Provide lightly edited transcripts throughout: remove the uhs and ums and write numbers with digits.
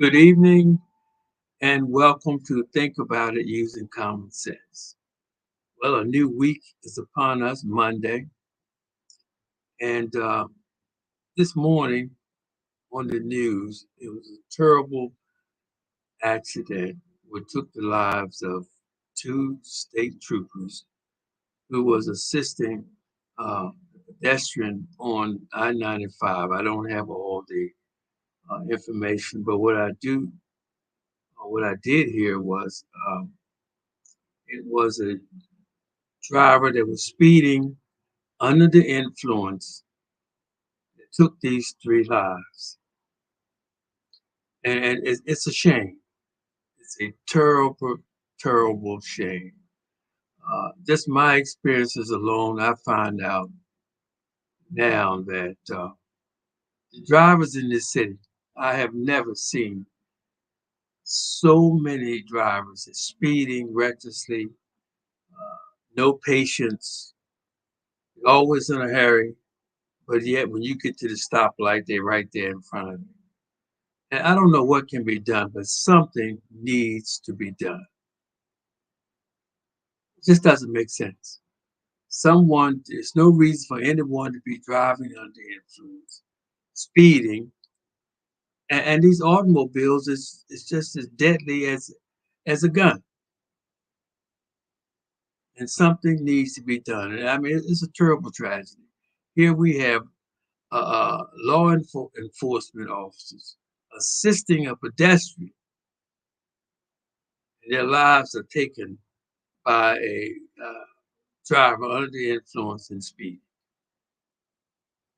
Good evening and welcome to Think About It Using Common Sense. Well, a new week is upon us, Monday, and this morning on the news, it was a terrible accident which took the lives of two state troopers who was assisting a pedestrian on I-95. I don't have all the information, but what I did hear was it was a driver that was speeding under the influence that took these three lives. And it's a shame. It's a terrible, terrible shame. Just my experiences alone, I find out now that the drivers in this city, I have never seen so many drivers speeding recklessly, no patience, always in a hurry. But yet, when you get to the stoplight, they're right there in front of you. And I don't know what can be done, but something needs to be done. It just doesn't make sense. There's no reason for anyone to be driving under influence, speeding, and these automobiles is just as deadly as a gun. And something needs to be done. And I mean, it's a terrible tragedy. Here we have enforcement officers assisting a pedestrian, and their lives are taken by a driver under the influence and speed.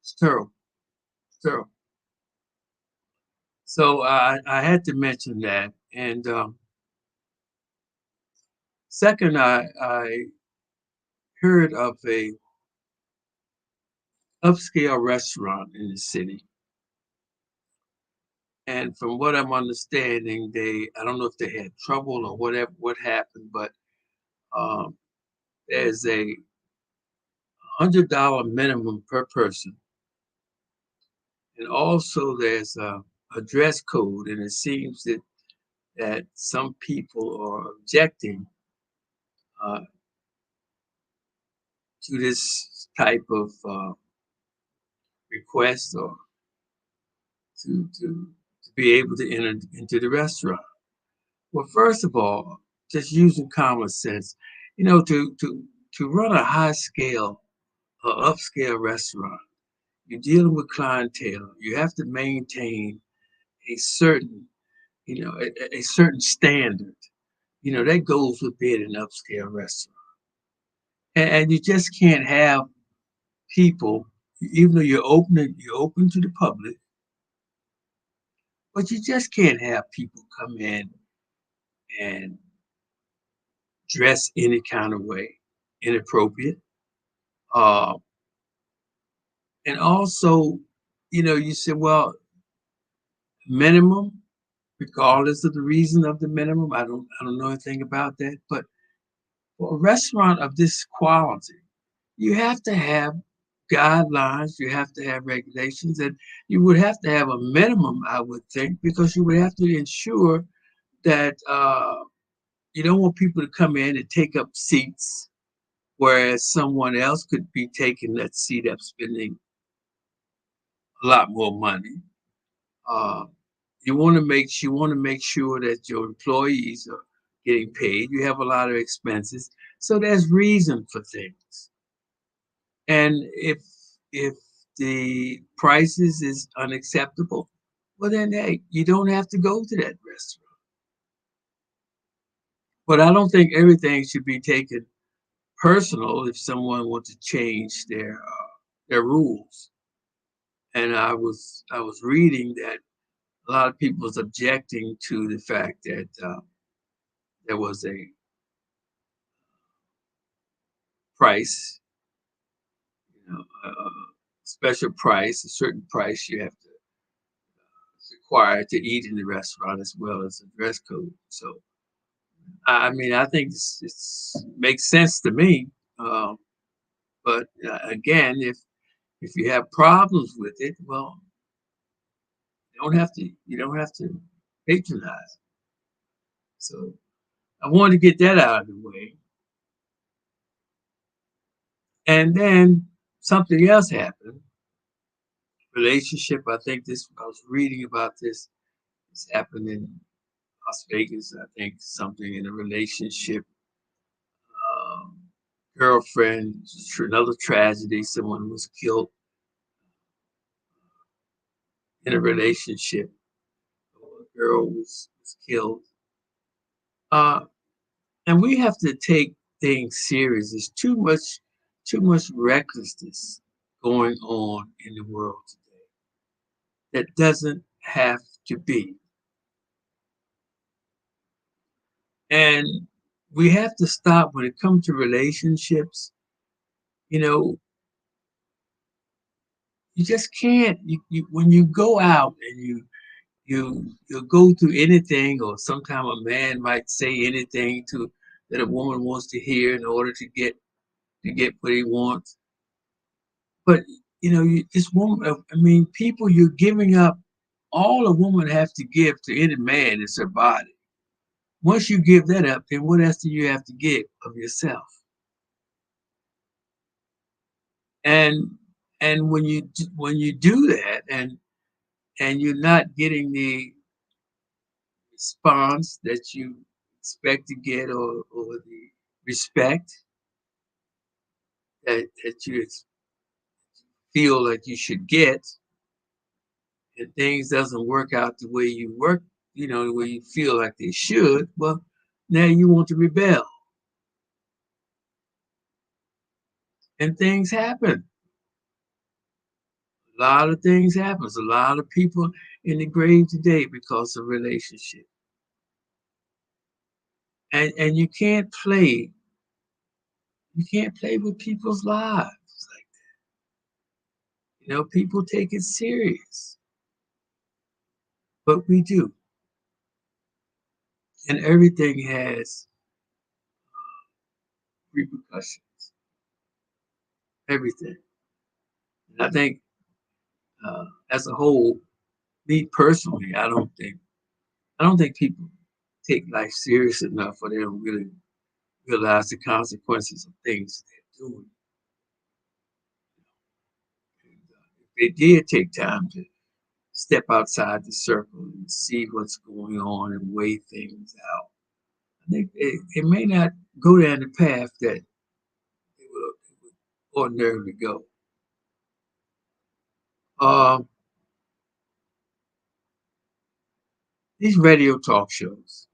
It's terrible. It's terrible. So I had to mention that. And second, I heard of a upscale restaurant in the city. And from what I'm understanding, I don't know if they had trouble or whatever, what happened, but um, there's a $100 minimum per person. And also there's a dress code. And it seems that some people are objecting uh, to this type of request or to be able to enter into the restaurant. Well, first of all, just using common sense, to run a high scale or upscale restaurant, you're dealing with clientele. You have to maintain a certain, a certain standard. That goes with being an upscale restaurant. And you just can't have people, even though you're open to the public, but you just can't have people come in and dress any kind of way, inappropriate. Uh, and also, you say, well, minimum, regardless of the reason of the minimum. I don't know anything about that, but for a restaurant of this quality, you have to have guidelines, you have to have regulations, and you would have to have a minimum, I would think, because you would have to ensure that you don't want people to come in and take up seats, whereas someone else could be taking that seat up, spending a lot more money. Uh, you want to make sure that your employees are getting paid. You have a lot of expenses, so there's reason for things. And if the prices is unacceptable, well then hey, you don't have to go to that restaurant. But I don't think everything should be taken personal if someone wants to change their rules. And I was reading that a lot of people was objecting to the fact that there was a price, a special price, a certain price you have to require to eat in the restaurant as well as a dress code. So I mean, I think it's makes sense to me. Um, but again, if you have problems with it, well, you don't have to. You don't have to. patronizing. So I wanted to get that out of the way. And then something else happened. Relationship, I think this, I was reading about this. This happened in Las Vegas. I think something in a relationship. Um, Girlfriend, another tragedy. Someone was killed in a relationship. A girl was killed. Uh, and we have to take things serious. There's too much recklessness going on in the world today that doesn't have to be. And we have to stop when it comes to relationships. You know, you just can't. When you go out and you go through anything, or sometimes a man might say anything to that a woman wants to hear in order to get what he wants. But this woman. I mean, people, you're giving up. All a woman has to give to any man is her body. Once you give that up, then what else do you have to give of yourself? And when you do that, and you're not getting the response that you expect to get, or the respect that you feel like you should get, and things doesn't work out the way you work, the way you feel like they should, well, now you want to rebel, and things happen. A lot of things happens. A lot of people in the grave today because of relationship. And you can't play with people's lives. Like, people take it serious, but we do. And everything has repercussions. Everything. And I think, as a whole, me personally, I don't think people take life serious enough, or they don't really realize the consequences of things they're doing. And, if they did take time to step outside the circle and see what's going on and weigh things out, I think it may not go down the path that it would ordinarily go. Um, these radio talk shows,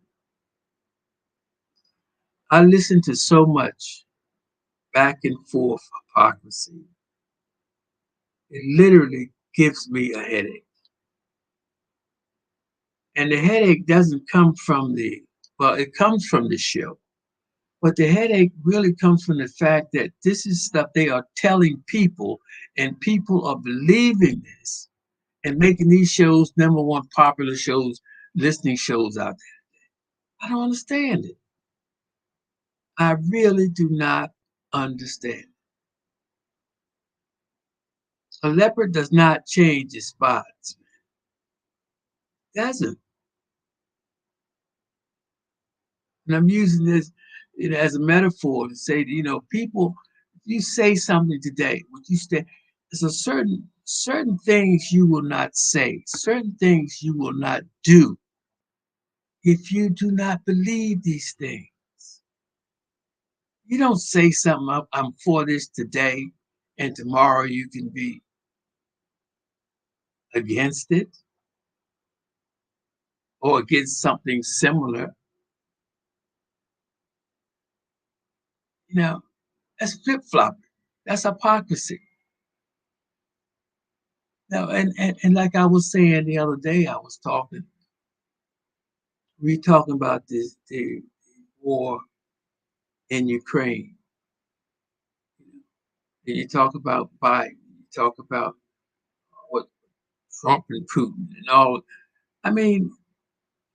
I listen to so much back and forth hypocrisy. It literally gives me a headache. And the headache doesn't come from it comes from the show. But the headache really comes from the fact that this is stuff they are telling people, and people are believing this and making these shows number one popular shows, listening shows out there. I don't understand it. I really do not understand. A leopard does not change its spots. It doesn't. And I'm using this, as a metaphor to say, people, if you say something today, what you say, there's a certain things you will not say, certain things you will not do if you do not believe these things. You don't say something, I'm for this today, and tomorrow you can be against it, or against something similar. You know, that's flip flopping. That's hypocrisy. Now, and like I was saying the other day, we talking about the war in Ukraine. And you talk about Biden, you talk about what Trump and Putin and all. I mean,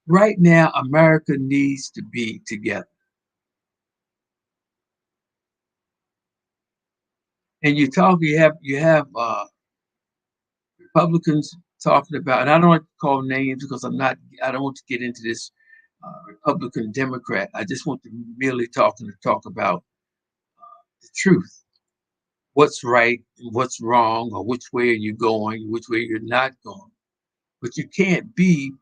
right now, America needs to be together. And you have Republicans talking about, and I don't like to call names because I don't want to get into this Republican Democrat. I just want to merely talk about the truth, what's right and what's wrong, or which way are you going, which way you're not going. But you can't be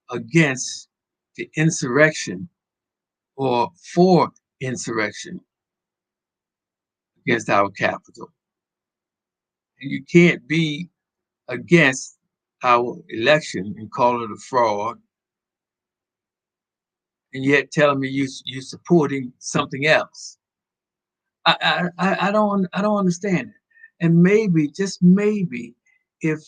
against the insurrection or for insurrection against our capital. And you can't be against our election and call it a fraud, and yet telling me you're supporting something else. I don't understand it. And maybe, just maybe, if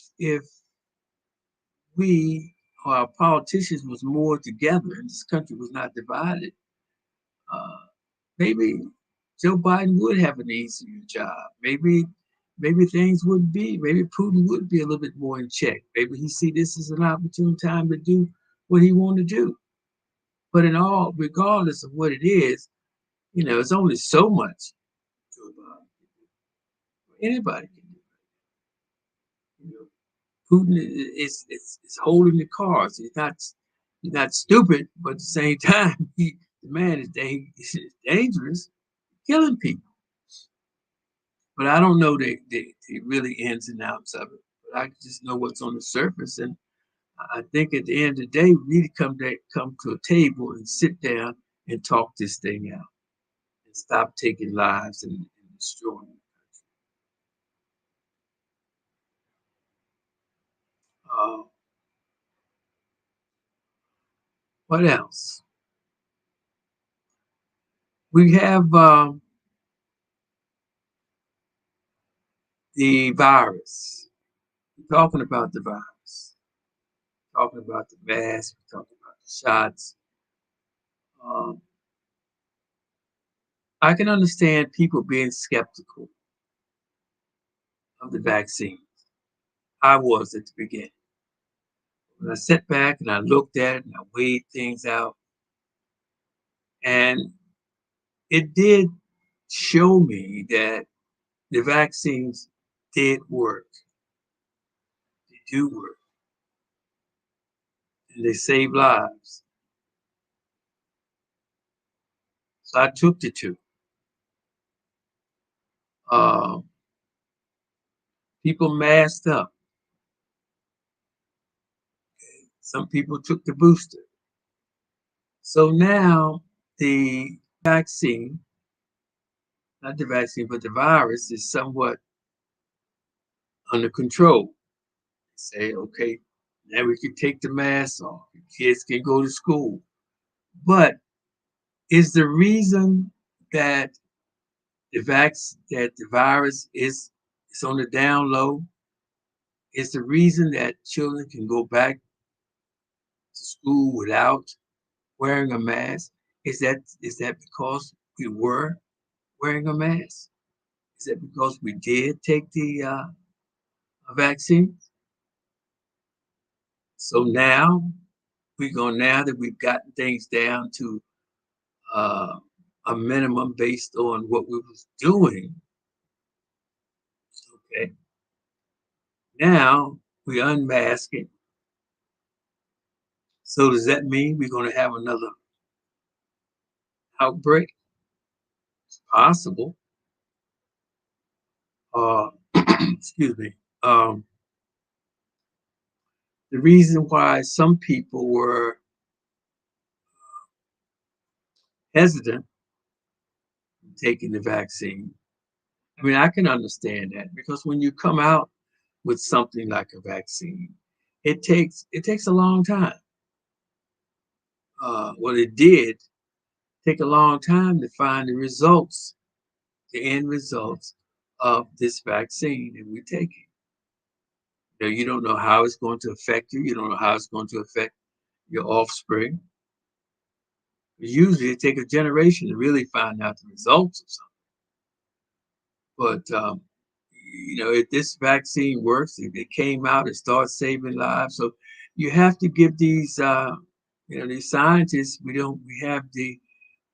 we or our politicians was more together and this country was not divided, uh, maybe Joe Biden would have an easier job. Maybe things would be, maybe Putin would be a little bit more in check. Maybe he see this as an opportune time to do what he want to do. But in all, regardless of what it is, it's only so much Joe Biden can do. Anybody can do it. Putin is holding the cards. He's not stupid, but at the same time, the man is dangerous, killing people. But I don't know the really ins and outs of it. But I just know what's on the surface, and I think at the end of the day, we need to come to a table and sit down and talk this thing out and stop taking lives and destroying them. Uh, what else? We have the virus. We're talking about the virus, talking about the mask, we're talking about the shots. Um, I can understand people being skeptical of the vaccine. I was at the beginning. When I sat back and I looked at it and I weighed things out, and it did show me that the vaccines did work. They do work, and they save lives. So I took the two. Uh, People masked up. Some people took the booster. So now the vaccine, not the vaccine, but the virus is somewhat under control. Say, okay, now we can take the mask off. Kids can go to school. But is the reason that the virus is on the down low, is the reason that children can go back to school without wearing a mask? Is that because we were wearing a mask? Is that because we did take the vaccine? So now that we've gotten things down to uh, a minimum based on what we was doing, okay, now we unmask it. So does that mean we're going to have another outbreak? It's possible. Uh, excuse me. The reason why some people were hesitant in taking the vaccine, I mean, I can understand that because when you come out with something like a vaccine, it takes a long time. Well, it did take a long time to find the results, the end results of this vaccine that we're taking. You don't know how it's going to affect you. You don't know how it's going to affect your offspring. Usually, it takes a generation to really find out the results of something. But if this vaccine works, if it came out, it starts saving lives. So you have to give these scientists. We have the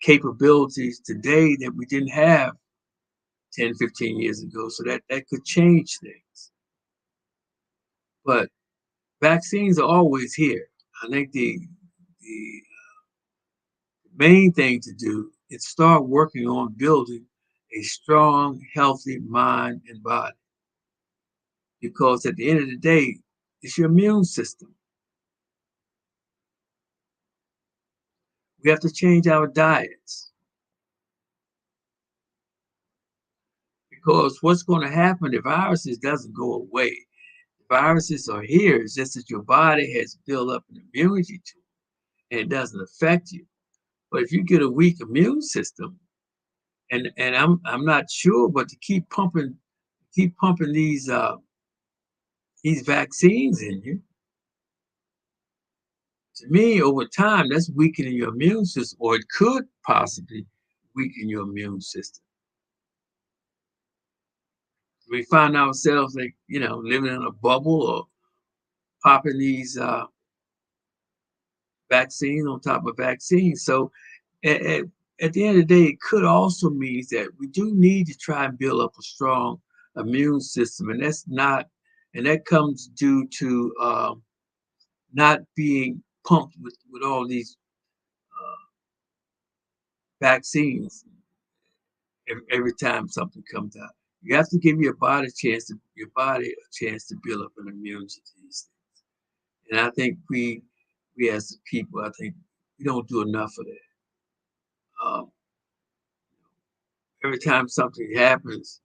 capabilities today that we didn't have 10, 15 years ago. So that could change things. But Vaccines are always here. I think the main thing to do is start working on building a strong, healthy mind and body. Because at the end of the day, it's your immune system. We have to change our diets because what's going to happen, the viruses doesn't go away. The viruses are here. It's just that your body has built up an immunity to it and it doesn't affect you. But if you get a weak immune system, and I'm not sure, but to keep pumping these vaccines in you, to me, over time, that's weakening your immune system, or it could possibly weaken your immune system. We find ourselves like, living in a bubble or popping these vaccines on top of vaccines. So at, at, at the end of the day, it could also mean that we do need to try and build up a strong immune system. And that comes due to not being pumped with all these vaccines every time something comes out. You have to give your body a chance to build up an immunity to these things. And I think we as the people, I think we don't do enough of that. Um, every time something happens,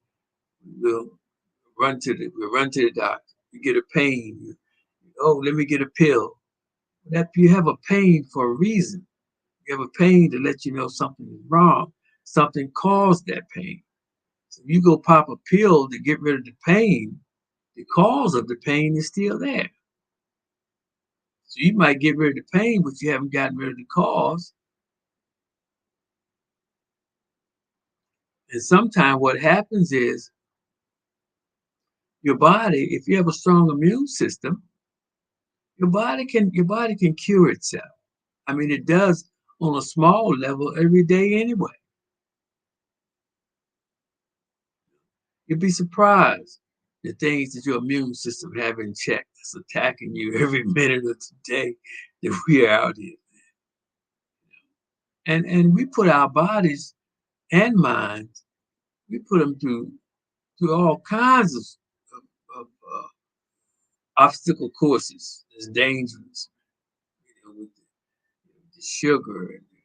we'll we'll run to the doctor. You get a pain. Oh, let me get a pill. That you have a pain for a reason. You have a pain to let you know something is wrong. Something caused that pain. So you go pop a pill to get rid of the pain. The cause of the pain is still there. So you might get rid of the pain, but you haven't gotten rid of the cause. And sometimes what happens is your body, if you have a strong immune system, your body can cure itself. I mean, it does on a small level every day anyway. You'd be surprised the things that your immune system have in check that's attacking you every minute of the day that we are out here. And we put our bodies and minds, we put them through all kinds of obstacle courses. It's dangerous, with the sugar and the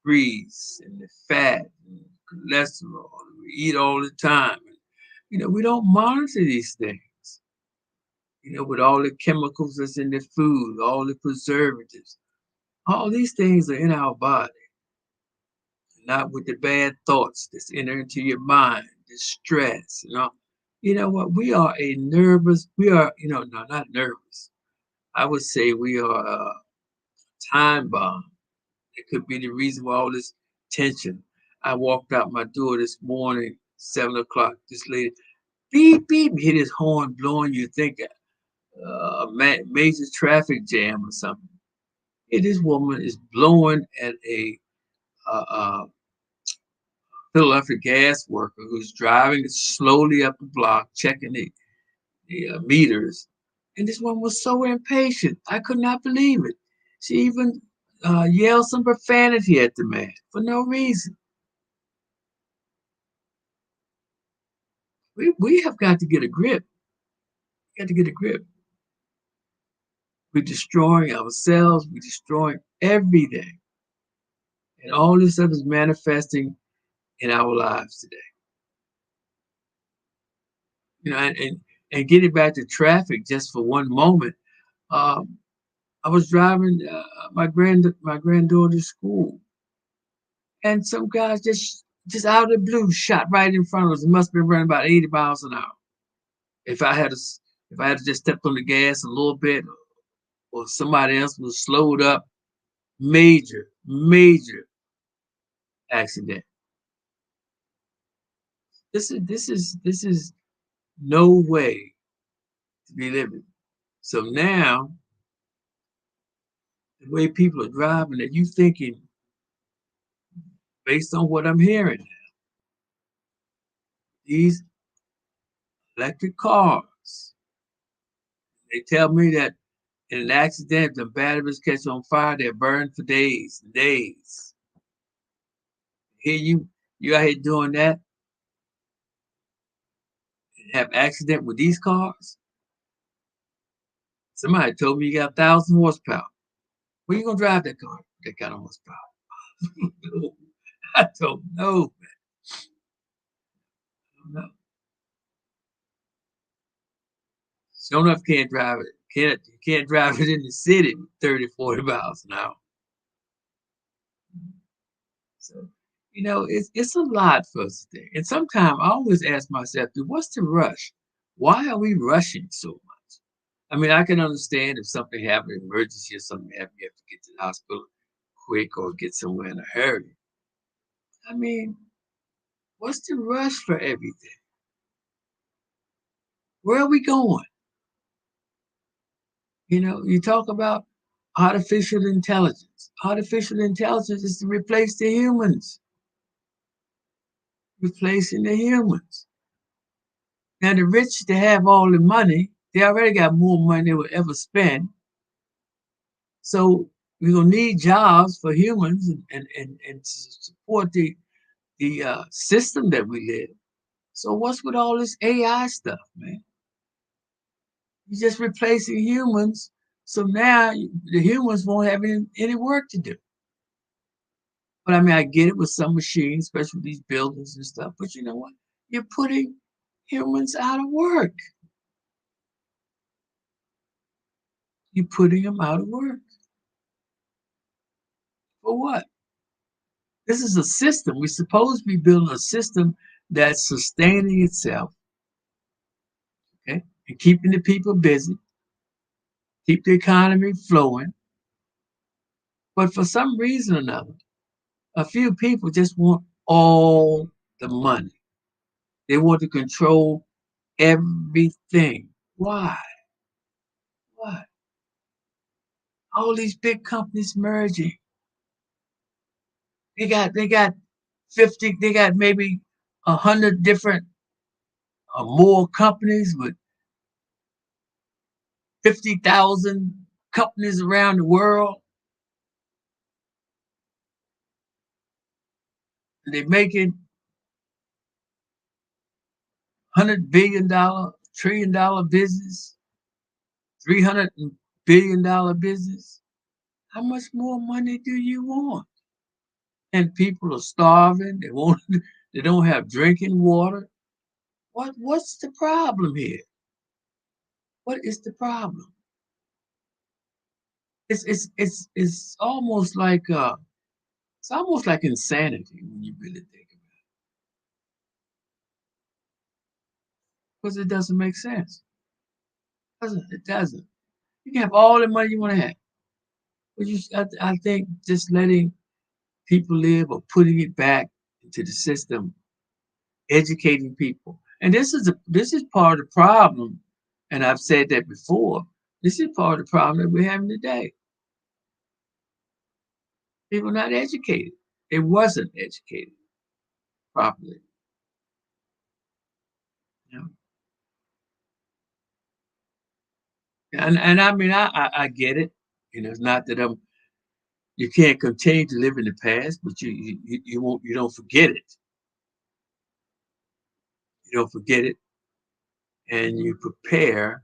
grease and the fat and cholesterol. We eat all the time. And, we don't monitor these things. With all the chemicals that's in the food, all the preservatives, all these things are in our body, not with the bad thoughts that's enter into your mind, the stress, You know what? We are, no, not nervous. I would say we are a time bomb. It could be the reason why all this tension. I walked out my door this morning, 7 o'clock. This lady, beep, beep, hit his horn blowing. You think a major traffic jam or something. Hey, this woman is blowing at a Philadelphia gas worker who's driving slowly up the block, checking the meters. And this one was so impatient. I could not believe it. She even yelled some profanity at the man for no reason. We have got to get a grip. We got to get a grip. We're destroying ourselves. We're destroying everything. And all this stuff is manifesting in our lives today. And getting back to traffic just for one moment, um, I was driving my granddaughter's school, and some guys just out of the blue shot right in front of us. It must have been running about 80 miles an hour. If I had to, if I had to just stepped on the gas a little bit, or somebody else was slowed up, major accident. This is no way to be living. So now the way people are driving, that you thinking based on what I'm hearing, these electric cars, they tell me that In an accident, the batteries catch on fire, they're burned for days and days. Here you out here doing that and have accident with these cars. Somebody told me you got 1,000 horsepower. Where you gonna drive that car? That kind of horsepower. I don't know, man. I don't know. Sure enough, can't drive it. Can't drive it in the city with 30, 40 miles an hour. So, it's a lot for us to think. And sometimes I always ask myself, dude, what's the rush? Why are we rushing so much? I mean, I can understand if something happened, an emergency or something happened, you have to get to the hospital quick or get somewhere in a hurry. I mean, what's the rush for everything? Where are we going? You talk about artificial intelligence. Artificial intelligence is to replace the humans, replacing the humans. Now, the rich, they have all the money. They already got more money they will ever spend. So we're gonna need jobs for humans and to support the system that we live. So what's with all this AI stuff, man? You're just replacing humans. So now the humans won't have any work to do. But I mean, I get it with some machines, especially with these buildings and stuff. But you know what? You're putting humans out of work. You're putting them out of work. For what? This is a system. We're supposed to be building a system that's sustaining itself, okay, and keeping the people busy, keep the economy flowing. But for some reason or another, a few people just want all the money. They want to control everything. Why? Why? All these big companies merging. They got 50, they got maybe 100 different or more companies with 50,000 companies around the world. They're making $100 billion, $1 trillion business, $300 billion business. How much more money do you want? And people are starving. They won't. They don't have drinking water. What's the problem here? What is the problem? It's almost like insanity when you really think about it, because it doesn't make sense. It doesn't. You can have all the money you want to have, but I think just letting people live or putting it back into the system, educating people, and this is part of the problem. And I've said that before. This is part of the problem that we're having today. People not educated. They wasn't educated properly. You know? And I mean I get it. It's not that you can't continue to live in the past, but you don't forget it. You don't forget it, and you prepare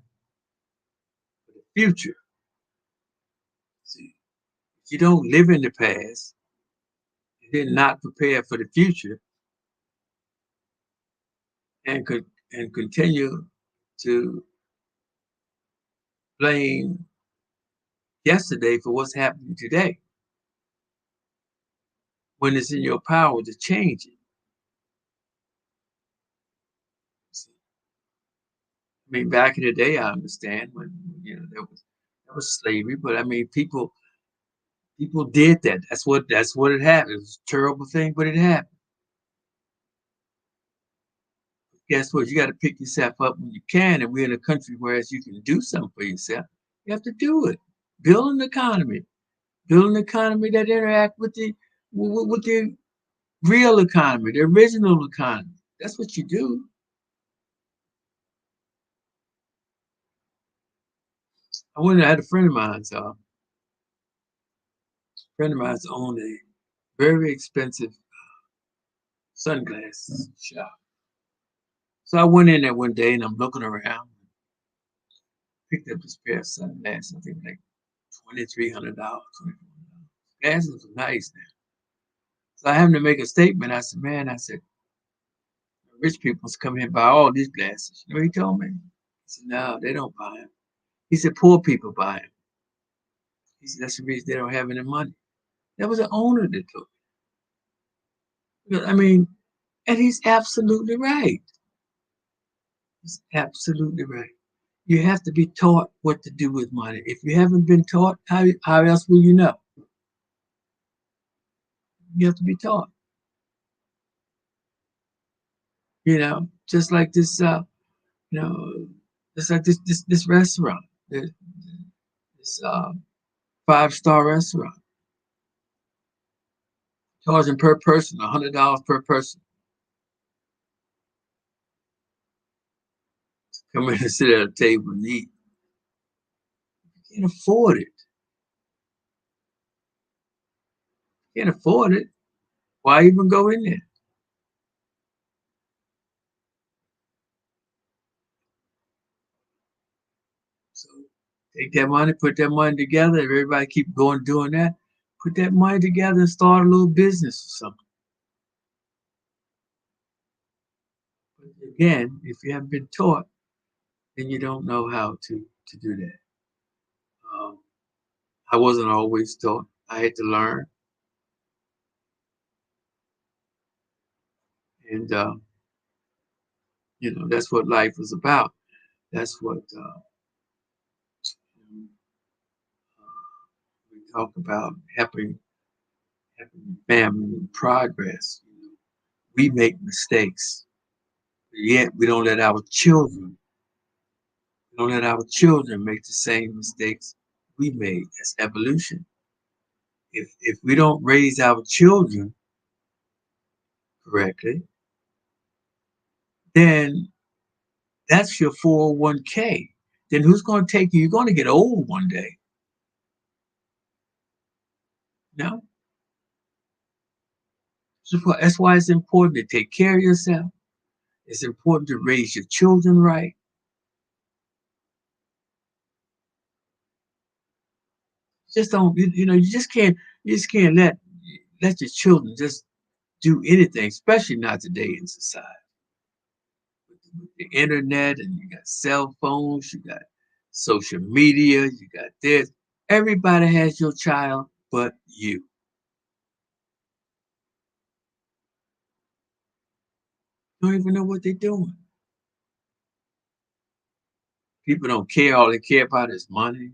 for the future. See, if you don't live in the past, and then not prepare for the future, and continue to blame yesterday for what's happening today, when it's in your power to change it. See, I mean, back in the day, I understand when there was slavery, but I mean, people did that. That's what it happened. It was a terrible thing, but it happened. Guess what? You got to pick yourself up when you can, and we're in a country where as you can do something for yourself, you have to do it. Build an economy. Build an economy that interact with the real economy, the original economy. That's what you do. I had a friend of mine's owned a very expensive sunglasses shop. So I went in there one day and I'm looking around, picked up this pair of sunglasses, I think like $2,300, $2,400. Glasses were nice now. So I happened to make a statement. I said, man, I said, rich people's come here and buy all these glasses. You know what he told me? He said, no, they don't buy them. He said, poor people buy them. He said, that's the reason they don't have any money. That was the owner that told me. I mean, and he's absolutely right. He's absolutely right. You have to be taught what to do with money. If you haven't been taught, how else will you know? You have to be taught. Just like you know, just like this restaurant, this 5-star restaurant, charging per person $100 per person. Come in and sit at a table and eat. You can't afford it. You can't afford it. Why even go in there? So take that money, put that money together. If everybody keep going doing that, put that money together and start a little business or something. But again, if you haven't been taught, then you don't know how to do that. Um, I wasn't always taught. I had to learn, and that's what life is about. That's what we talk about helping family progress. We make mistakes, yet we don't let our children make the same mistakes we made. That's evolution. If we don't raise our children correctly, then that's your 401k. Then who's going to take you? You're going to get old one day. No, that's why it's important to take care of yourself. It's important to raise your children right. Just don't, you just can't let your children just do anything, especially not today in society. With the internet and you got cell phones, you got social media, you got this. Everybody has your child but you. You don't even know what they're doing. People don't care. All they care about is money.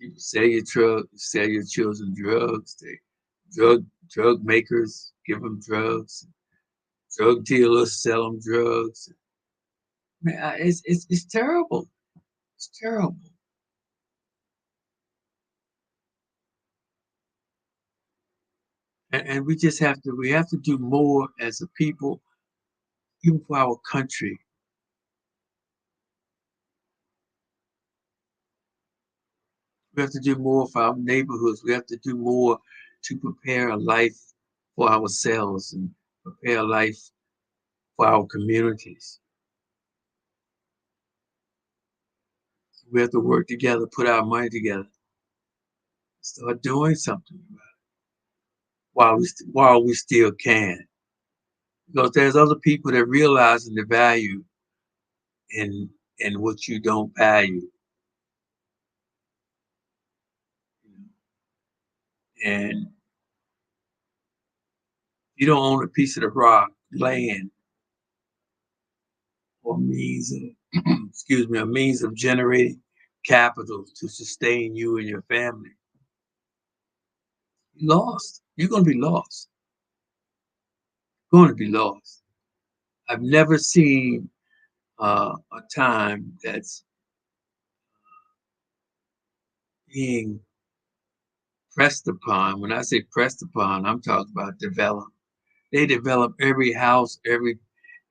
People sell your children drugs. Drug makers give them drugs. Drug dealers sell them drugs. Man, it's terrible. It's terrible. And we have to do more as a people, even for our country. We have to do more for our neighborhoods. We have to do more to prepare a life for ourselves and prepare a life for our communities. We have to work together, put our money together, start doing something about it while we still can. Because there's other people that realizing the value in what you don't value. And you don't own a piece of the rock, land, or means of excuse me, a means of generating capital to sustain you and your family. You lost. You're gonna be lost. Going to be lost. I've never seen a time that's being pressed upon. When I say pressed upon, I'm talking about develop. They develop every house,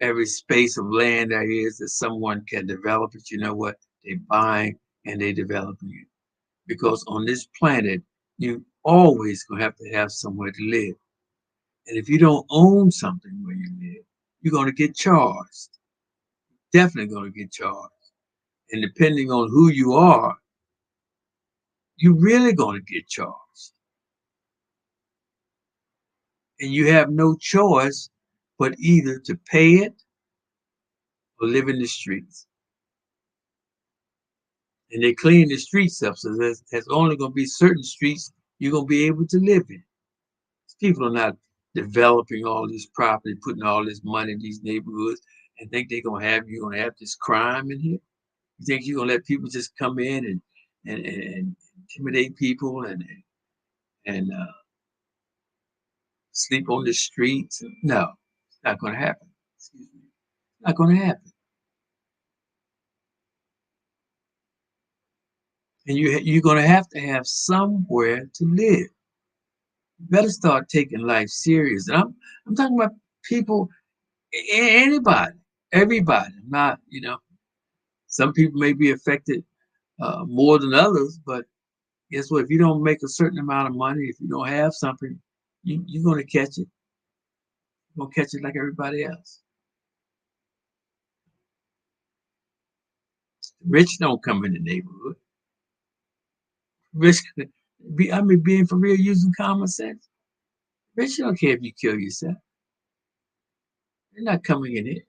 every space of land there is that someone can develop it, you know what? They buying and they developing it. Because on this planet, you always gonna have somewhere to live. And if you don't own something where you live, you're gonna get charged. Definitely gonna get charged. And depending on who you are, you're really gonna get charged. And you have no choice but either to pay it or live in the streets. And they clean the streets up, so there's only going to be certain streets you're going to be able to live in. People are not developing all this property, putting all this money in these neighborhoods, and think you're going to have this crime in here. You think you're going to let people just come in and intimidate people and sleep on the streets? No, it's not going to happen. Excuse me, it's not going to happen. And you're going to have somewhere to live. You better start taking life serious. And I'm talking about people, anybody, everybody. Not, some people may be affected more than others, but guess what? If you don't make a certain amount of money, if you don't have something, you're going to catch it. You're going to catch it like everybody else. The rich don't come in the neighborhood. Rich, being for real, using common sense. Rich don't care if you kill yourself. They're not coming in here.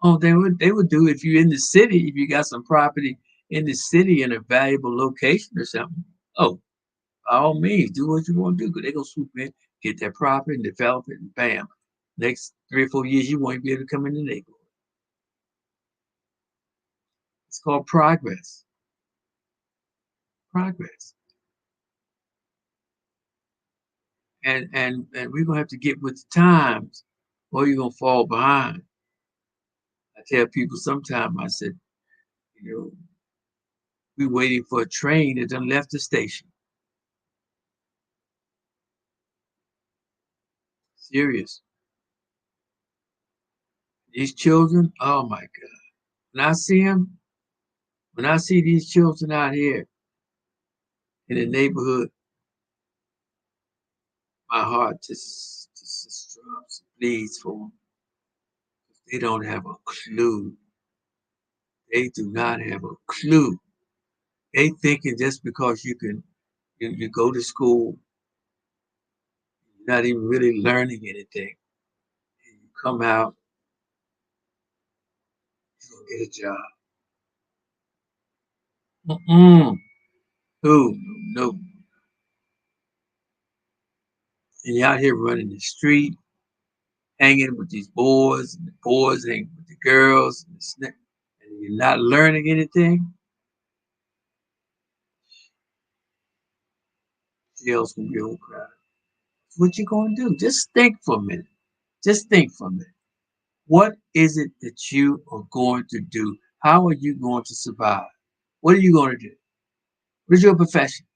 Oh, they would do if you're in the city, if you got some property in the city in a valuable location or something. Oh, by all means, do what you want to do, because they're gonna swoop in, get that property and develop it, and bam. Next 3 or 4 years, you won't be able to come in the neighborhood. It's called progress. Progress. And we're gonna have to get with the times, or you're gonna fall behind. I tell people sometimes, I said, you know, we're waiting for a train that done left the station. Serious. These children, oh my God. When I see them, when I see these children out here in the neighborhood, my heart just drops, bleeds for them. They don't have a clue. They do not have a clue. They thinking just because you go to school, you're not even really learning anything. And you come out, you're gonna get a job. Mm-mm. Who? No. And you're out here running the street, hanging with these boys, and the boys hanging with the girls, and you're not learning anything. Jail's gonna be overcrowded. What you gonna do? Just think for a minute. Just think for a minute. What is it that you are going to do? How are you going to survive? What are you going to do? What's your profession?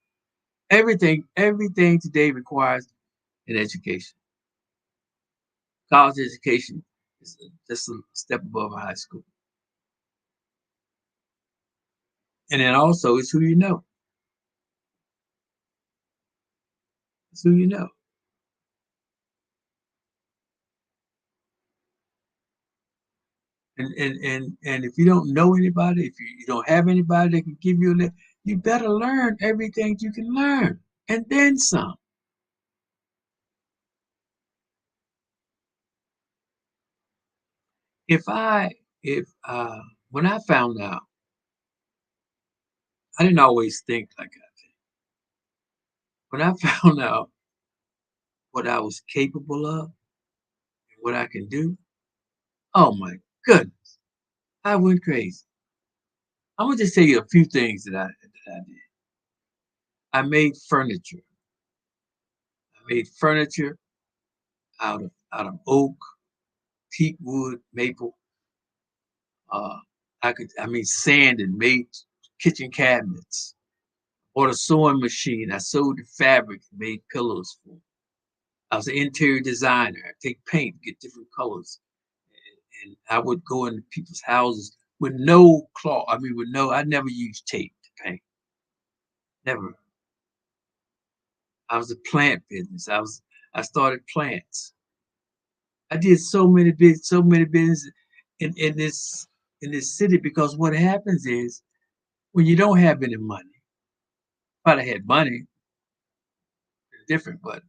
Everything today requires an education. College education is just a step above high school. And then also it's who you know. It's who you know. And if you don't know anybody, if you don't have anybody that can give you a lift, you better learn everything you can learn. And then some. If I if when I found out, I didn't always think like I did. When I found out what I was capable of and what I can do, oh my goodness, I went crazy. I'm gonna just tell you a few things that I did. I made furniture. I made furniture out of oak, teak wood, maple. Uh, I mean, sand and made kitchen cabinets. Bought a sewing machine. I sewed the fabric and made pillows for. I was an interior designer. I take paint, get different colors, and I would go into people's houses with no cloth. I mean, with no, I never used tape to paint. Never. I was a plant business. I started plants. I did so many business in this city because what happens is when you don't have any money, if I had money, it's different, but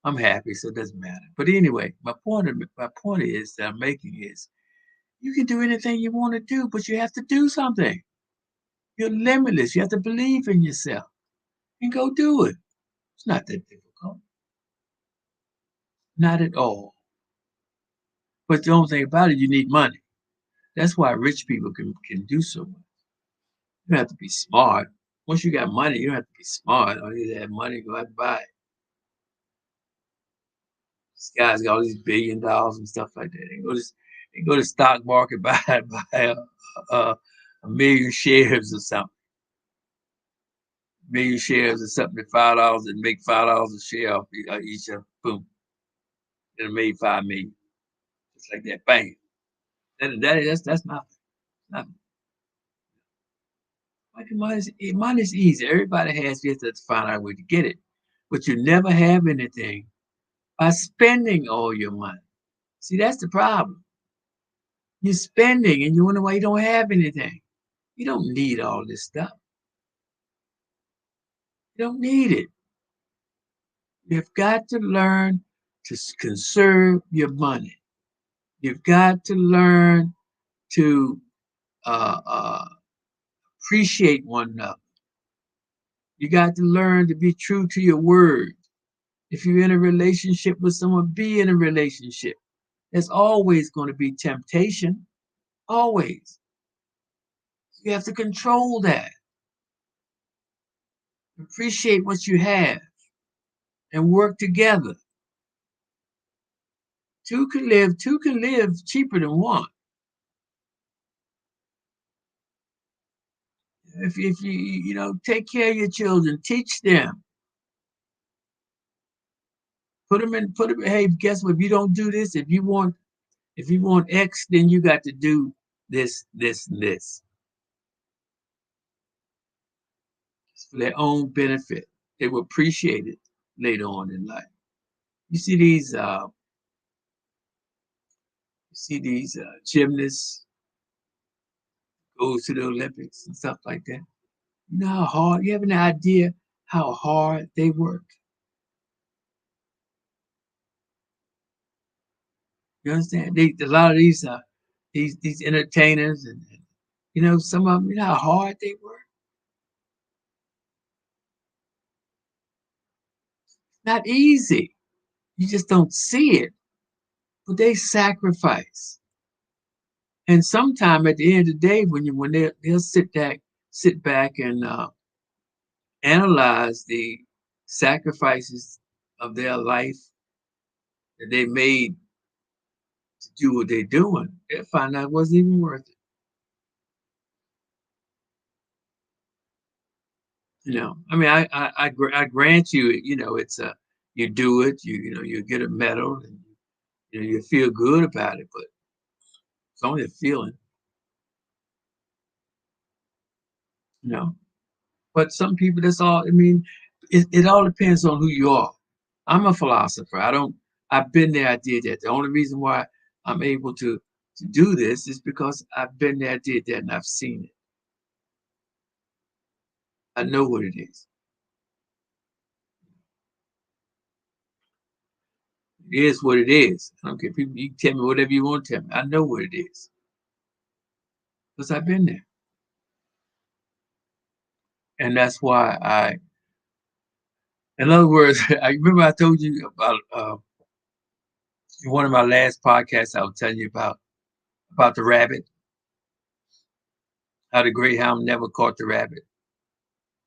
I'm happy, so it doesn't matter. But anyway, my point is that I'm making is you can do anything you want to do, but you have to do something. You're limitless. You have to believe in yourself and go do it. It's not that difficult. Not at all. But the only thing about it, you need money. That's why rich people can do so much. You don't have to be smart. Once you got money, you don't have to be smart. All you need to have money, go out and buy it. This guy's got all these $1 billion and stuff like that. They go to stock market, buy a, a million shares or something. Million shares or something at $5 and make $5 a share off each of them. Boom. And it made 5 million. Just like that. Bang. That's nothing. Nothing. Like money is easy. Everybody has, you have to find out a way to get it. But you never have anything by spending all your money. See, that's the problem. You're spending and you wonder why you don't have anything. You don't need all this stuff. You don't need it. You've got to learn to conserve your money. You've got to learn to uh, uh, appreciate one another. You got to learn to be true to your word. If you're in a relationship with someone, be in a relationship. There's always going to be temptation. Always. You have to control that. Appreciate what you have and work together. Two can live cheaper than one. If you take care of your children, teach them. Put them, hey, guess what? If you don't do this, if you want X, then you got to do this, this, and this. It's for their own benefit. They will appreciate it later on in life. You see these gymnasts go to the Olympics and stuff like that. You know how hard, you have an idea how hard they work? You understand? A lot of these entertainers and some of them, you know how hard they work? Not easy. You just don't see it. But they sacrifice. And sometime at the end of the day, when they'll sit back and analyze the sacrifices of their life that they made to do what they're doing, they'll find out it wasn't even worth it. I mean, I grant you, it's you do it, you get a medal, and you feel good about it, but it's only a feeling, you know. But some people, that's all. I mean, it all depends on who you are. I'm a philosopher. I've been there, I did that. The only reason why I'm able to do this is because I've been there, I did that, and I've seen it. I know what it is. It is what it is. I don't care. People, you can tell me whatever you want to tell me. I know what it is because I've been there. And that's why in other words, I remember I told you about in one of my last podcasts, I was telling you about the rabbit, how the greyhound never caught the rabbit.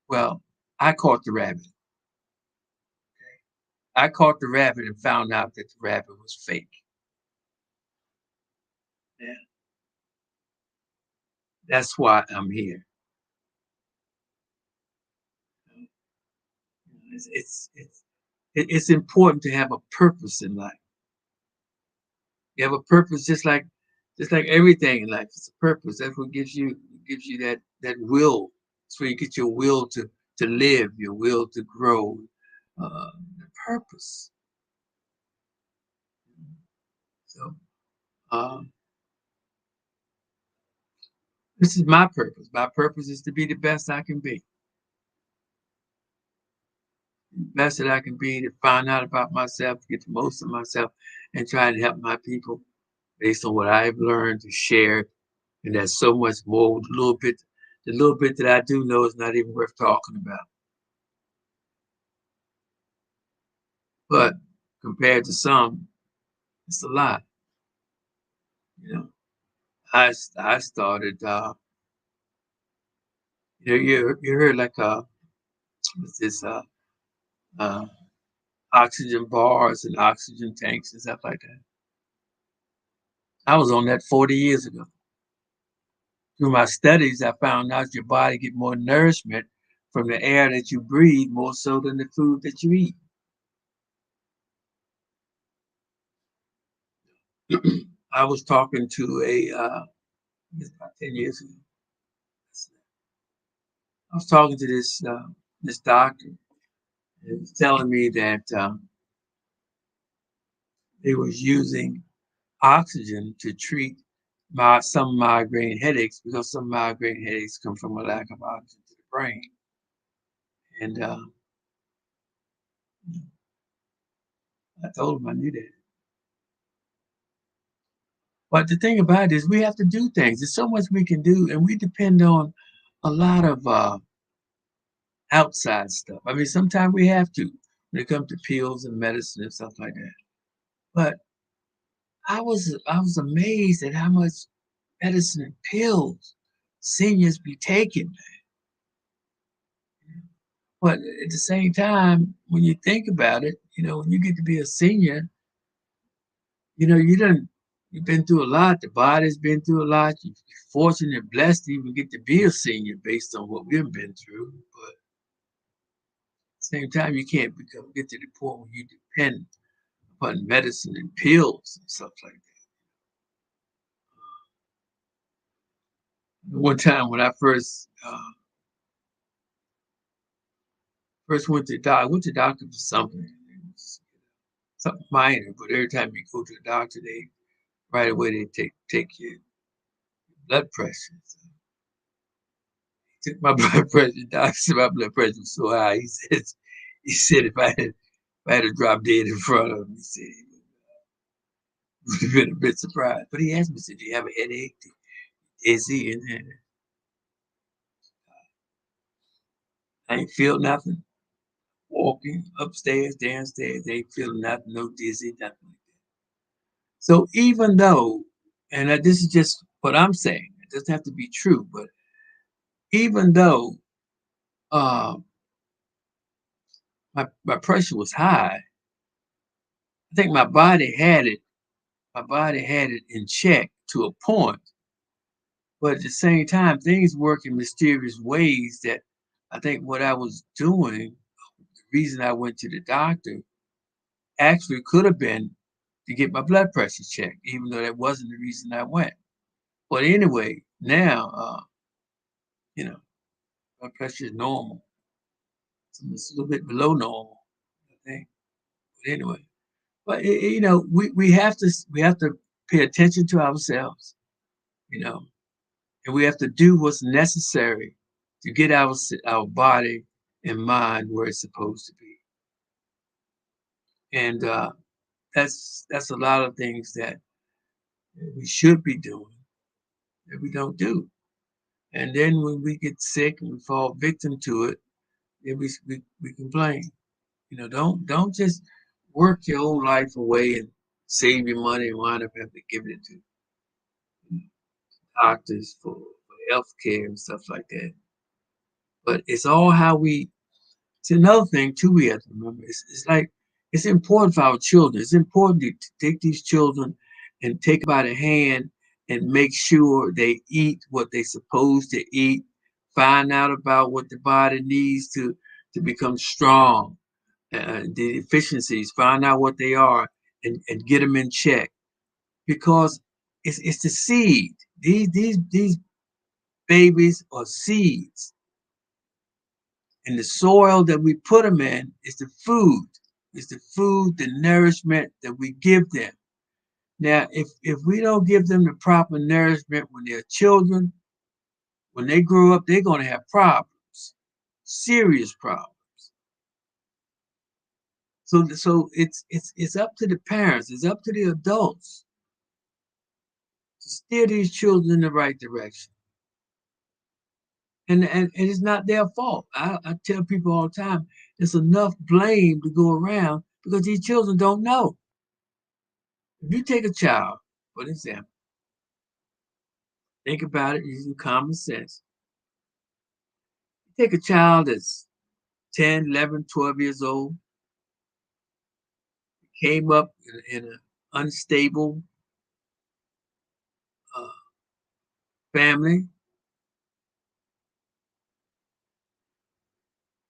Well, I caught the rabbit. I caught the rabbit and found out that the rabbit was fake. Yeah. That's why I'm here. It's, it's, it's, it's important to have a purpose in life. You have a purpose just like Just like everything in life, it's a purpose. That's what gives you that will. That's where you get your will to live, your will to grow, the purpose. So um, this is my purpose. My purpose is to be the best I can be, best that I can be, to find out about myself, to get the most of myself, and try to help my people based on what I've learned to share. And there's so much more. The little bit that I do know is not even worth talking about. But compared to some, it's a lot. You know, I started. You heard like what's this uh oxygen bars and oxygen tanks and stuff like that. I was on that 40 years ago. Through my studies, I found out your body get more nourishment from the air that you breathe more so than the food that you eat. I was talking to about 10 years ago. I was talking to this doctor. He was telling me that they was using oxygen to treat some migraine headaches because some migraine headaches come from a lack of oxygen to the brain. And I told him I knew that. But the thing about it is we have to do things. There's so much we can do, and we depend on a lot of outside stuff. I mean, sometimes we have to when it comes to pills and medicine and stuff like that. But I was amazed at how much medicine and pills seniors be taking. But at the same time, when you think about it, when you get to be a senior, you've been through a lot. The body's been through a lot. You're fortunate and blessed to even get to be a senior based on what we've been through. But at the same time, you can't get to the point where you depend upon medicine and pills and stuff like that. One time when I first went to the doctor, I went to the doctor for something. Something minor, but every time you go to the doctor, they right away they take your blood pressure. So he took my blood pressure. The doctor said my blood pressure was so high. He said if I had a drop dead in front of him, he said he would have been a bit surprised. But he asked me, said, "Do you have a headache? Dizzy?" And I ain't feel nothing. Walking upstairs, downstairs, ain't feeling nothing, no dizzy, nothing like that. So even though, and this is just what I'm saying, it doesn't have to be true, but even though uh, my pressure was high, I think my body had it. My body had it in check to a point, but at the same time, things work in mysterious ways that I think what I was doing, the reason I went to the doctor, actually could have been to get my blood pressure checked, even though that wasn't the reason I went. But anyway, now, you know, blood pressure is normal. It's a little bit below normal, I think. But anyway, we have to pay attention to ourselves, you know, and we have to do what's necessary to get our body and mind where it's supposed to be. And that's a lot of things that we should be doing that we don't do. And then when we get sick and we fall victim to it, then we complain. Don't just work your whole life away and save your money and wind up having to give it to doctors for health care and stuff like that. But it's all how we. It's another thing too we have to remember. It's like it's important for our children. It's important to take these children and take them by the hand and make sure they eat what they're supposed to eat. Find out about what the body needs to become strong, the efficiencies. Find out what they are and get them in check. Because It's the seed. These babies are seeds, and the soil that we put them in is the food. It's the food, the nourishment that we give them. Now, if we don't give them the proper nourishment when they're children, when they grow up, they're going to have problems, serious problems. So it's up to the parents, it's up to the adults to steer these children in the right direction. And it's not their fault. I tell people all the time, there's enough blame to go around because these children don't know. If you take a child, for example, think about it using common sense. Take a child that's 10, 11, 12 years old, came up in an unstable uh, family,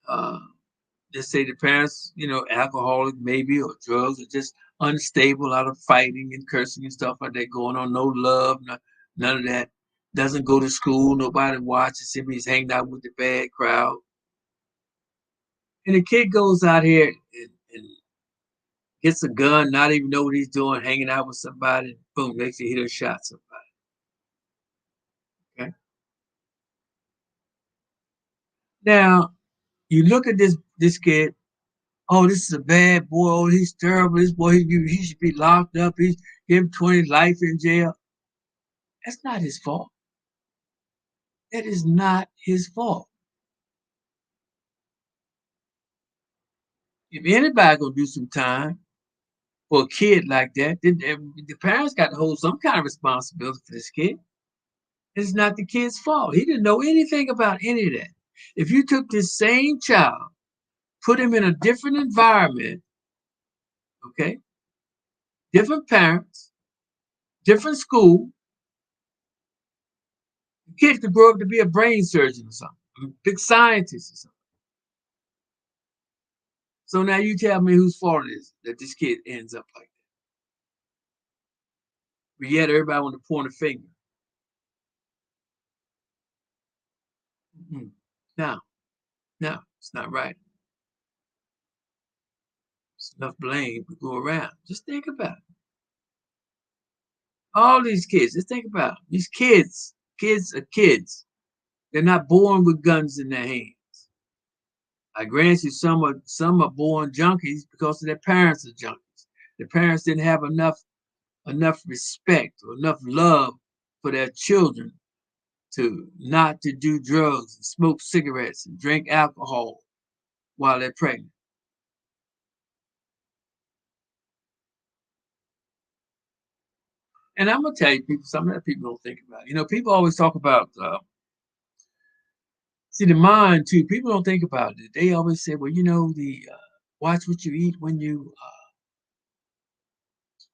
uh, just say the parents, alcoholic maybe or drugs or just unstable, a lot of fighting and cursing and stuff like that going on. No love, none of that. Doesn't go to school. Nobody watches him. He's hanging out with the bad crowd. And the kid goes out here and gets a gun, not even know what he's doing, hanging out with somebody. Boom, next thing he done shot somebody. Okay. Now you look at this kid. Oh, this is a bad boy. Oh, he's terrible. This boy, he should be locked up. He's give him 20 life in jail. That's not his fault. That is not his fault. If anybody gonna do some time for a kid like that, then the parents got to hold some kind of responsibility for this kid. It's not the kid's fault. He didn't know anything about any of that. If you took this same child, put him in a different environment, okay, different parents, different school, the kid could grow up to be a brain surgeon or something, a big scientist or something. So now you tell me whose fault it is that this kid ends up like that. But yet everybody want to point a finger. Mm-hmm. No, no, it's not right. It's enough blame to go around. Just think about it. All these kids, just think about it. These kids. Kids are kids. They're not born with guns in their hands. I grant you, some are born junkies because their parents are junkies. Their parents didn't have enough respect or enough love for their children to not to do drugs and smoke cigarettes and drink alcohol while they're pregnant. And I'm gonna tell you, people, something that people don't think about. People always talk about see the mind too. People don't think about it. They always say, well, the watch what you eat when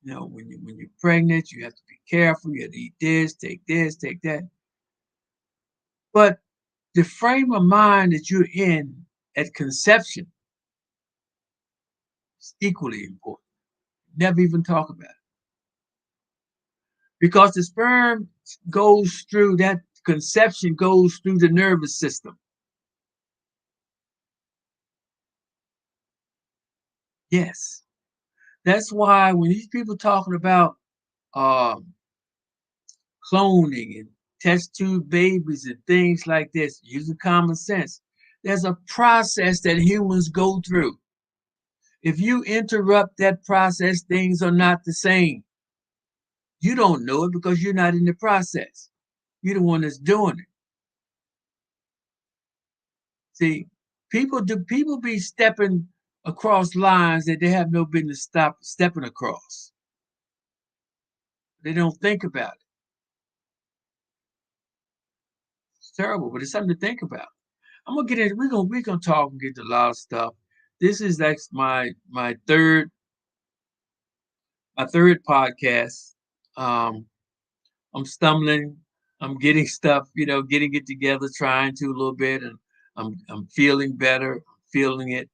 when you're pregnant. You have to be careful. You have to eat this, take that. But the frame of mind that you're in at conception is equally important. Never even talk about it because the sperm goes through that conception goes through the nervous system. Yes, that's why when these people talking about um, cloning and test tube babies and things like this, using common sense, there's a process that humans go through. If you interrupt that process, things are not the same. You don't know it because you're not in the process. You're the one that's doing it. See, people be stepping across lines that they have no business stepping across. They don't think about it. It's terrible, but it's something to think about. I'm gonna get in. We're gonna talk and get to a lot of stuff. This is like my third podcast. Um, I'm stumbling. I'm getting stuff, getting it together, trying to a little bit, and I'm feeling better, feeling it.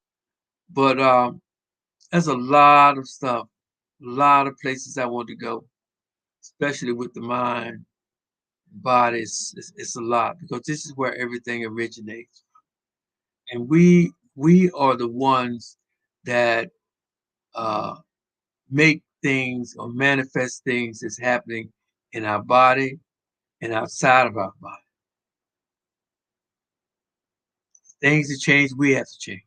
But there's a lot of stuff, a lot of places I want to go. especially with the mind, body. It's a lot because this is where everything originates, and we are the ones that uh, make things or manifest things that's happening in our body and outside of our body. Things that change, we have to change.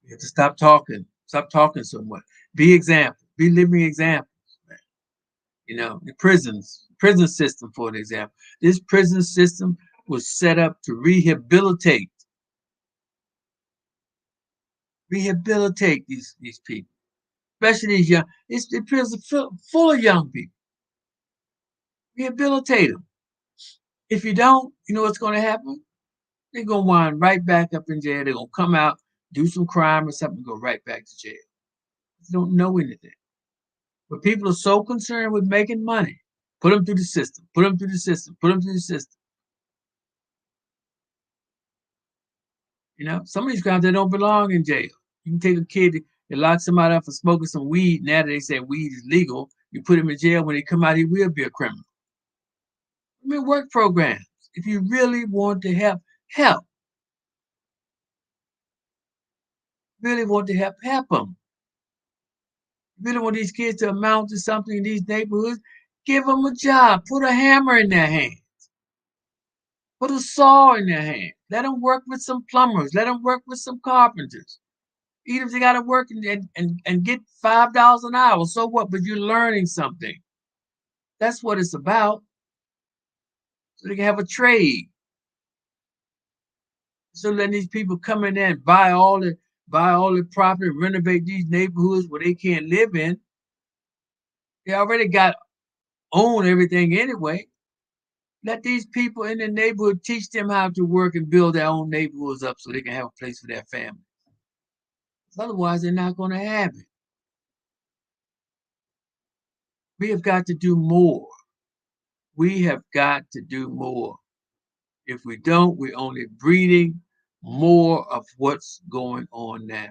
We have to stop talking so much. Be example, be living examples. Man. You know, the prison system, for an example. This prison system was set up to rehabilitate these people, especially these young. It's the prison full of young people. Rehabilitate them. If you don't, you know what's going to happen? They're going to wind right back up in jail. They're going to come out, do some crime or something, go right back to jail. They don't know anything. But people are so concerned with making money. Put them through the system. Put them through the system. Put them through the system. You know, some of these crimes they don't belong in jail. You can take a kid and lock somebody up for smoking some weed. Now that they say weed is legal, you put him in jail. When they come out, he will be a criminal. I mean, work programs. If you really want to help. Really want to help them. Really want these kids to amount to something in these neighborhoods. Give them a job. Put a hammer in their hand. Put a saw in their hand. Let them work with some plumbers. Let them work with some carpenters. Even if they got to work and get $5 an hour, so what? But you're learning something. That's what it's about. So they can have a trade. So letting these people come in there and buy all the property, renovate these neighborhoods where they can't live in. They already got own everything anyway. Let these people in the neighborhood teach them how to work and build their own neighborhoods up so they can have a place for their family. Otherwise, they're not going to have it. We have got to do more. We have got to do more. If we don't, we're only breeding more of what's going on now.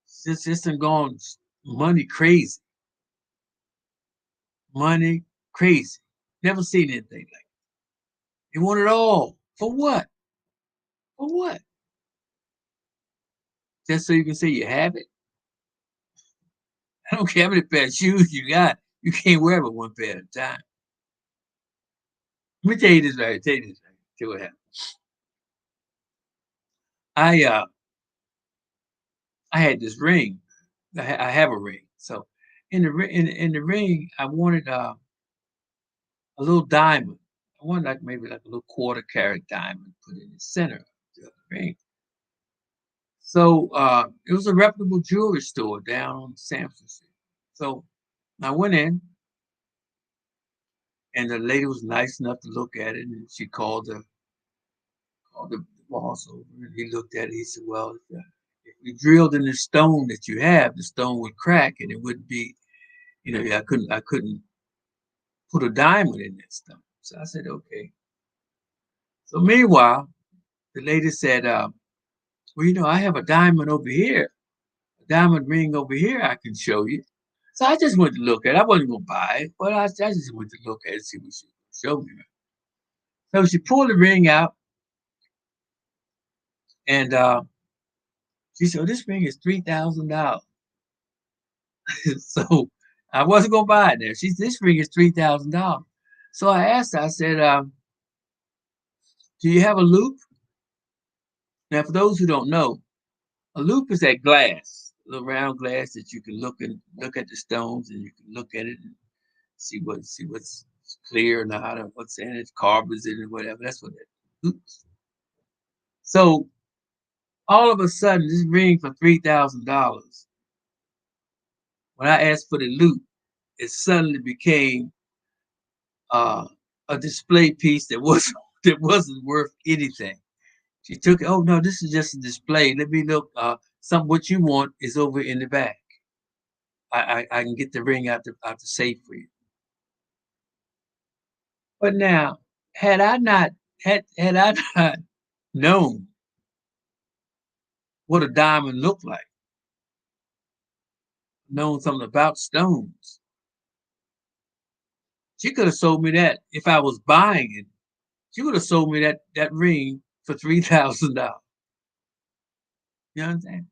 Since it's gone money crazy, money crazy. Never seen anything like it. They want it all. For what? For what? Just so you can say you have it? I don't care how many pair of shoes you got. You can't wear but one pair at a time. Let me tell you this right. Tell you this right. Tell what happened. I uh I had this ring. I have a ring. So in the ring, I wanted a little diamond. I wanted like maybe like a little quarter carat diamond put in the center of the ring. So it was a reputable jewelry store down on Sampson Street. So I went in, and the lady was nice enough to look at it, and she called the boss over, and he looked at it. He said, "Well, if we drilled in the stone that you have, the stone would crack, and it wouldn't be, I couldn't put a diamond in that stone." So I said, "Okay." So meanwhile, the lady said, "Well, I have a diamond over here, a diamond ring over here. I can show you." So I just went to look at it. I wasn't gonna buy it, but I just went to look at it, see what she showed me. So she pulled the ring out, and she said, "Oh, this ring is $3,000." So I wasn't gonna buy it there. She said, "This ring is $3,000." So I asked her, I said, "Do you have a loop?" Now, for those who don't know, a loop is that glass, a little round glass that you can look at the stones, and you can look at it and see what's clear or not, or what's in it, carbons in it, whatever. That's what it loops. So all of a sudden, this ring for $3,000. When I asked for the loop, it suddenly became uh, a display piece that wasn't that wasn't worth anything. She took it. Oh no, this is just a display. Let me look. Some what you want is over in the back. I can get the ring out the safe for you. But now, had I not known what a diamond looked like, known something about stones. She could have sold me that if I was buying it. She would have sold me that ring for $3,000. You understand?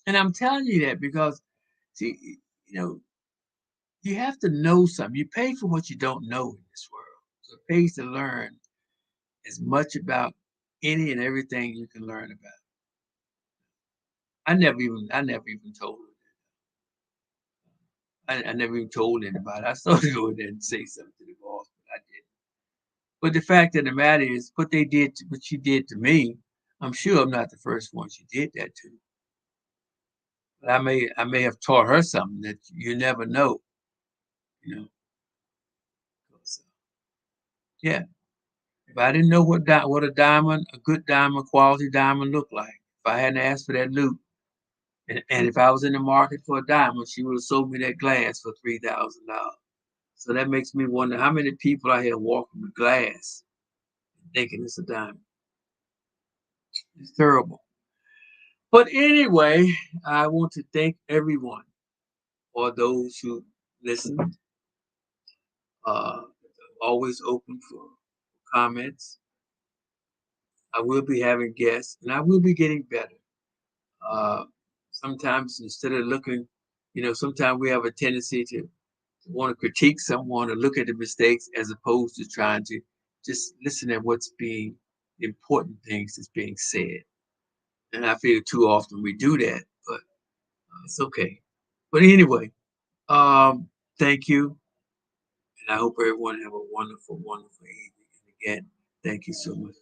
And I'm telling you that because, see, you know, you have to know something. You pay for what you don't know in this world. So it pays to learn as much about any and everything you can learn about. I never even told her. I never even told anybody. I started to go in there and say something to the boss, but I didn't. But the fact of the matter is, what she did to me, I'm sure I'm not the first one she did that to. But I may have taught her something that you never know, you know. So, yeah. If I didn't know what a good diamond, quality diamond looked like, if I hadn't asked for that loot, and if I was in the market for a diamond, she would have sold me that glass for $3,000. So that makes me wonder how many people out here walking with glass thinking it's a diamond. It's terrible. But anyway, I want to thank everyone or those who listened. Uh, always open for comments. I will be having guests, and I will be getting better. Uh, Sometimes instead of looking, sometimes we have a tendency to want to critique someone or look at the mistakes as opposed to trying to just listen at what's being the important things that's being said. And I feel too often we do that, but it's okay. But anyway, thank you, and I hope everyone have a wonderful, wonderful evening. And again, thank you so much.